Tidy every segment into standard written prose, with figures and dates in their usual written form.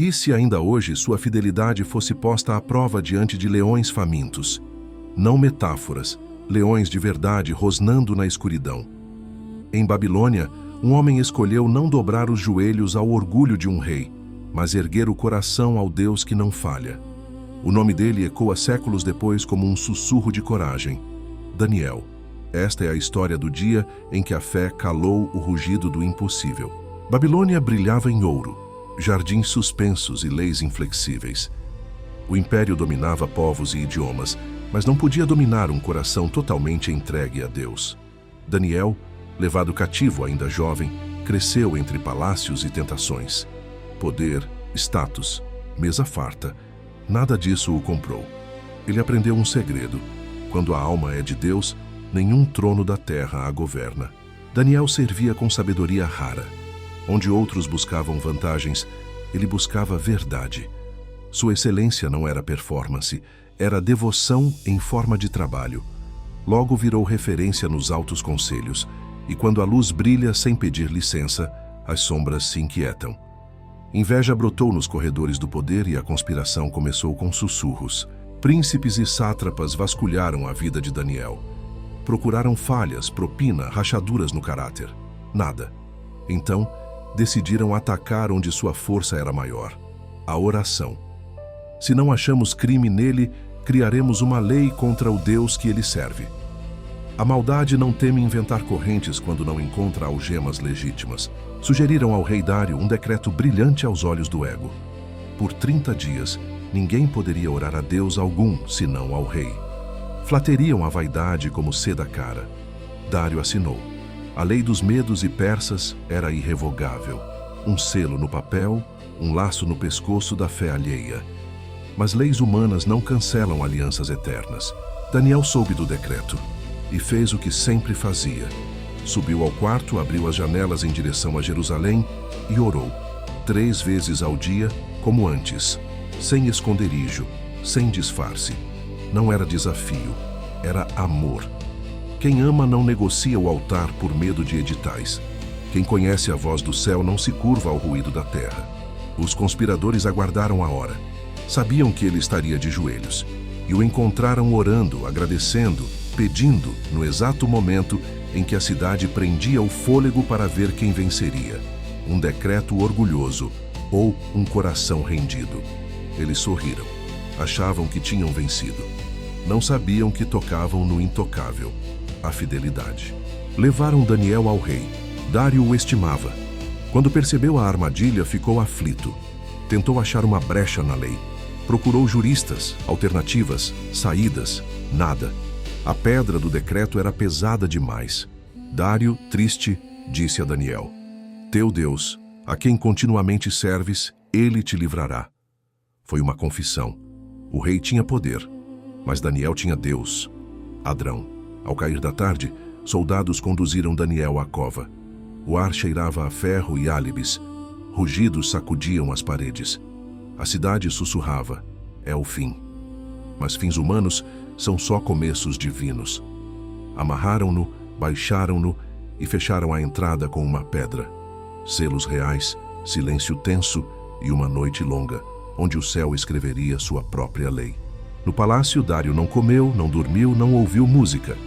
E se ainda hoje sua fidelidade fosse posta à prova diante de leões famintos? Não metáforas, leões de verdade rosnando na escuridão. Em Babilônia, um homem escolheu não dobrar os joelhos ao orgulho de um rei, mas erguer o coração ao Deus que não falha. O nome dele ecoa séculos depois como um sussurro de coragem: Daniel. Esta é a história do dia em que a fé calou o rugido do impossível. Babilônia brilhava em ouro, jardins suspensos e leis inflexíveis. O império dominava povos e idiomas, mas não podia dominar um coração totalmente entregue a Deus. Daniel, levado cativo ainda jovem, cresceu entre palácios e tentações. Poder, status, mesa farta, nada disso o comprou. Ele aprendeu um segredo: quando a alma é de Deus, nenhum trono da terra a governa. Daniel servia com sabedoria rara. Onde outros buscavam vantagens, ele buscava verdade. Sua excelência não era performance, era devoção em forma de trabalho. Logo virou referência nos altos conselhos, e quando a luz brilha sem pedir licença, as sombras se inquietam. Inveja brotou nos corredores do poder e a conspiração começou com sussurros. Príncipes e sátrapas vasculharam a vida de Daniel. Procuraram falhas, propina, rachaduras no caráter. Nada. Então, decidiram atacar onde sua força era maior: a oração. Se não achamos crime nele, criaremos uma lei contra o Deus que ele serve. A maldade não teme inventar correntes quando não encontra algemas legítimas. Sugeriram ao rei Dário um decreto brilhante aos olhos do ego. Por 30 dias, ninguém poderia orar a Deus algum, senão ao rei. Flateriam a vaidade como seda cara. Dário assinou. A lei dos medos e persas era irrevogável. Um selo no papel, um laço no pescoço da fé alheia. Mas leis humanas não cancelam alianças eternas. Daniel soube do decreto e fez o que sempre fazia. Subiu ao quarto, abriu as janelas em direção a Jerusalém e orou, 3 vezes ao dia, como antes, sem esconderijo, sem disfarce. Não era desafio, era amor. Quem ama não negocia o altar por medo de editais. Quem conhece a voz do céu não se curva ao ruído da terra. Os conspiradores aguardaram a hora. Sabiam que ele estaria de joelhos. E o encontraram orando, agradecendo, pedindo, no exato momento em que a cidade prendia o fôlego para ver quem venceria: um decreto orgulhoso ou um coração rendido. Eles sorriram. Achavam que tinham vencido. Não sabiam que tocavam no intocável: a fidelidade. Levaram Daniel ao rei. Dário o estimava. Quando percebeu a armadilha, ficou aflito. Tentou achar uma brecha na lei. Procurou juristas, alternativas, saídas. Nada. A pedra do decreto era pesada demais. Dário, triste, disse a Daniel: Teu Deus, a quem continuamente serves, ele te livrará. Foi uma confissão. O rei tinha poder, mas Daniel tinha Deus. Adrão. Ao cair da tarde, soldados conduziram Daniel à cova. O ar cheirava a ferro e álibes. Rugidos sacudiam as paredes. A cidade sussurrava: é o fim. Mas fins humanos são só começos divinos. Amarraram-no, baixaram-no e fecharam a entrada com uma pedra. Selos reais, silêncio tenso e uma noite longa, onde o céu escreveria sua própria lei. No palácio, Dário não comeu, não dormiu, não ouviu música.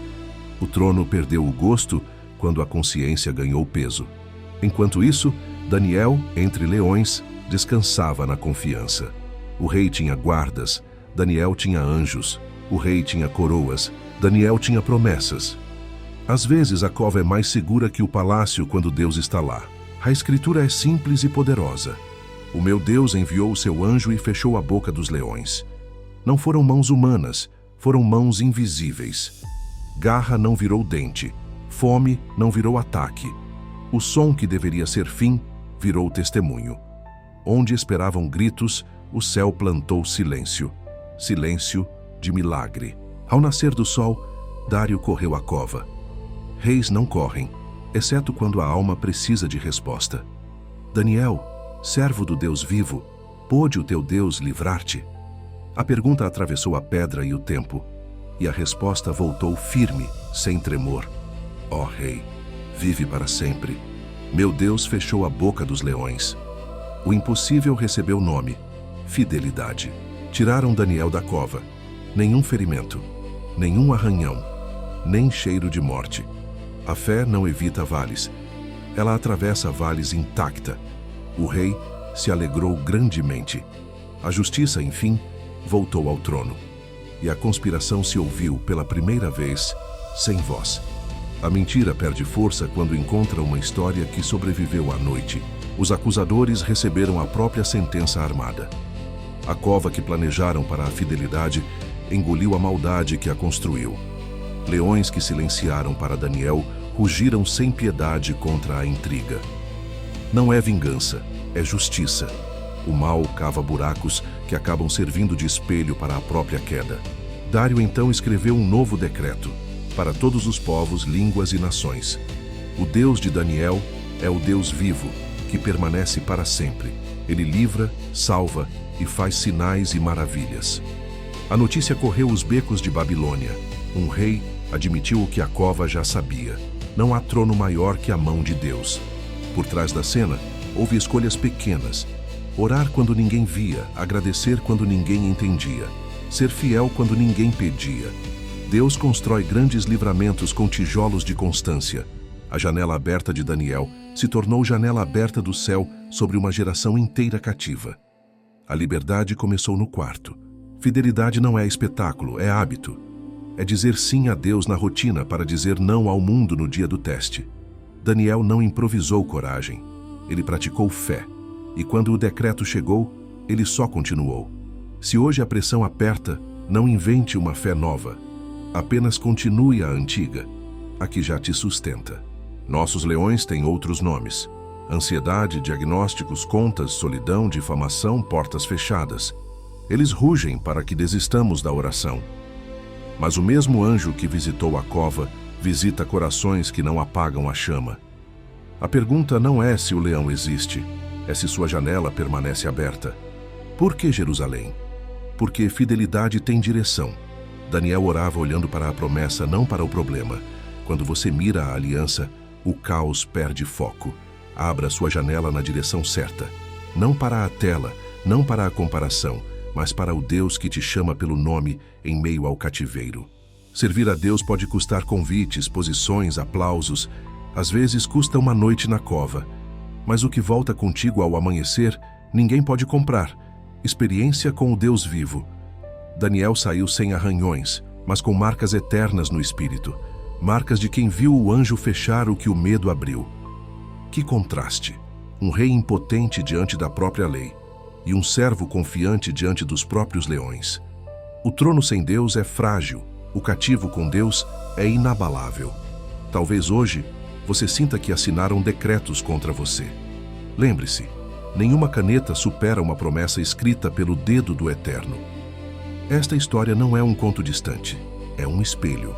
O trono perdeu o gosto quando a consciência ganhou peso. Enquanto isso, Daniel, entre leões, descansava na confiança. O rei tinha guardas, Daniel tinha anjos. O rei tinha coroas, Daniel tinha promessas. Às vezes a cova é mais segura que o palácio quando Deus está lá. A escritura é simples e poderosa. O meu Deus enviou o seu anjo e fechou a boca dos leões. Não foram mãos humanas, foram mãos invisíveis. Garra não virou dente, fome não virou ataque. O som que deveria ser fim virou testemunho. Onde esperavam gritos, o céu plantou silêncio. Silêncio de milagre. Ao nascer do sol, Dário correu à cova. Reis não correm, exceto quando a alma precisa de resposta. Daniel, servo do Deus vivo, pôde o teu Deus livrar-te? A pergunta atravessou a pedra e o tempo, e a resposta voltou firme, sem tremor. Ó rei, vive para sempre. Meu Deus fechou a boca dos leões. O impossível recebeu nome: fidelidade. Tiraram Daniel da cova. Nenhum ferimento, nenhum arranhão, nem cheiro de morte. A fé não evita vales. Ela atravessa vales intacta. O rei se alegrou grandemente. A justiça, enfim, voltou ao trono. E a conspiração se ouviu pela primeira vez, sem voz. A mentira perde força quando encontra uma história que sobreviveu à noite. Os acusadores receberam a própria sentença armada. A cova que planejaram para a fidelidade engoliu a maldade que a construiu. Leões que silenciaram para Daniel rugiram sem piedade contra a intriga. Não é vingança, é justiça. O mal cava buracos que acabam servindo de espelho para a própria queda. Dário então escreveu um novo decreto para todos os povos, línguas e nações. O Deus de Daniel é o Deus vivo, que permanece para sempre. Ele livra, salva e faz sinais e maravilhas. A notícia correu os becos de Babilônia. Um rei admitiu o que a cova já sabia. Não há trono maior que a mão de Deus. Por trás da cena, houve escolhas pequenas. Orar quando ninguém via, agradecer quando ninguém entendia, ser fiel quando ninguém pedia. Deus constrói grandes livramentos com tijolos de constância. A janela aberta de Daniel se tornou janela aberta do céu sobre uma geração inteira cativa. A liberdade começou no quarto. Fidelidade não é espetáculo, é hábito. É dizer sim a Deus na rotina para dizer não ao mundo no dia do teste. Daniel não improvisou coragem. Ele praticou fé. E quando o decreto chegou, ele só continuou. Se hoje a pressão aperta, não invente uma fé nova. Apenas continue a antiga, a que já te sustenta. Nossos leões têm outros nomes: ansiedade, diagnósticos, contas, solidão, difamação, portas fechadas. Eles rugem para que desistamos da oração. Mas o mesmo anjo que visitou a cova visita corações que não apagam a chama. A pergunta não é se o leão existe, é se sua janela permanece aberta. Por que Jerusalém? Porque fidelidade tem direção. Daniel orava olhando para a promessa, não para o problema. Quando você mira a aliança, o caos perde foco. Abra sua janela na direção certa. Não para a tela, não para a comparação, mas para o Deus que te chama pelo nome em meio ao cativeiro. Servir a Deus pode custar convites, posições, aplausos. Às vezes custa uma noite na cova. Mas o que volta contigo ao amanhecer, ninguém pode comprar. Experiência com o Deus vivo. Daniel saiu sem arranhões, mas com marcas eternas no espírito. Marcas de quem viu o anjo fechar o que o medo abriu. Que contraste! Um rei impotente diante da própria lei e um servo confiante diante dos próprios leões. O trono sem Deus é frágil, o cativo com Deus é inabalável. Talvez hoje você sinta que assinaram decretos contra você. Lembre-se, nenhuma caneta supera uma promessa escrita pelo dedo do Eterno. Esta história não é um conto distante, é um espelho.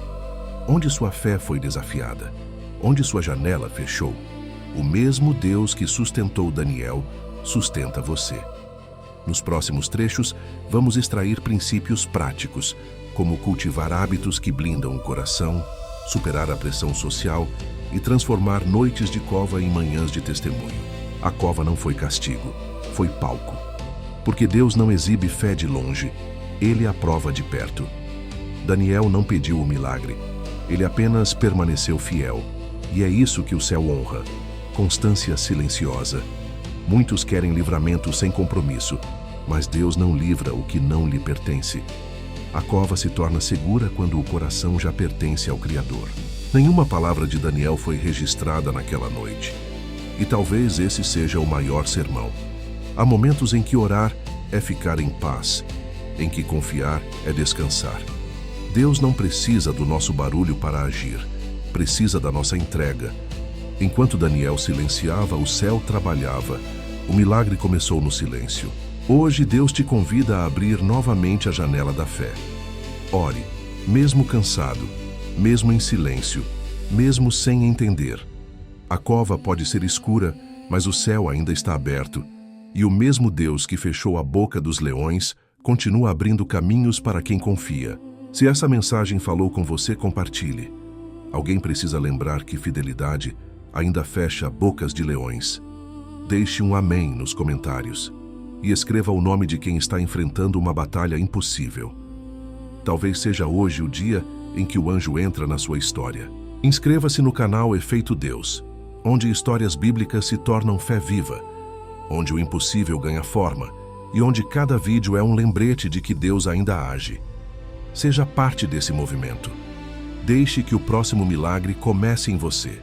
Onde sua fé foi desafiada, onde sua janela fechou, o mesmo Deus que sustentou Daniel sustenta você. Nos próximos trechos, vamos extrair princípios práticos, como cultivar hábitos que blindam o coração, superar a pressão social e transformar noites de cova em manhãs de testemunho. A cova não foi castigo, foi palco. Porque Deus não exibe fé de longe, Ele a prova de perto. Daniel não pediu o milagre, ele apenas permaneceu fiel. E é isso que o céu honra: constância silenciosa. Muitos querem livramento sem compromisso, mas Deus não livra o que não lhe pertence. A cova se torna segura quando o coração já pertence ao Criador. Nenhuma palavra de Daniel foi registrada naquela noite. E talvez esse seja o maior sermão. Há momentos em que orar é ficar em paz, em que confiar é descansar. Deus não precisa do nosso barulho para agir, precisa da nossa entrega. Enquanto Daniel silenciava, o céu trabalhava. O milagre começou no silêncio. Hoje Deus te convida a abrir novamente a janela da fé. Ore, mesmo cansado, mesmo em silêncio, mesmo sem entender. A cova pode ser escura, mas o céu ainda está aberto. E o mesmo Deus que fechou a boca dos leões continua abrindo caminhos para quem confia. Se essa mensagem falou com você, compartilhe. Alguém precisa lembrar que fidelidade ainda fecha bocas de leões. Deixe um amém nos comentários e escreva o nome de quem está enfrentando uma batalha impossível. Talvez seja hoje o dia em que o anjo entra na sua história. Inscreva-se no canal Efeito Deus, onde histórias bíblicas se tornam fé viva, onde o impossível ganha forma e onde cada vídeo é um lembrete de que Deus ainda age. Seja parte desse movimento. Deixe que o próximo milagre comece em você.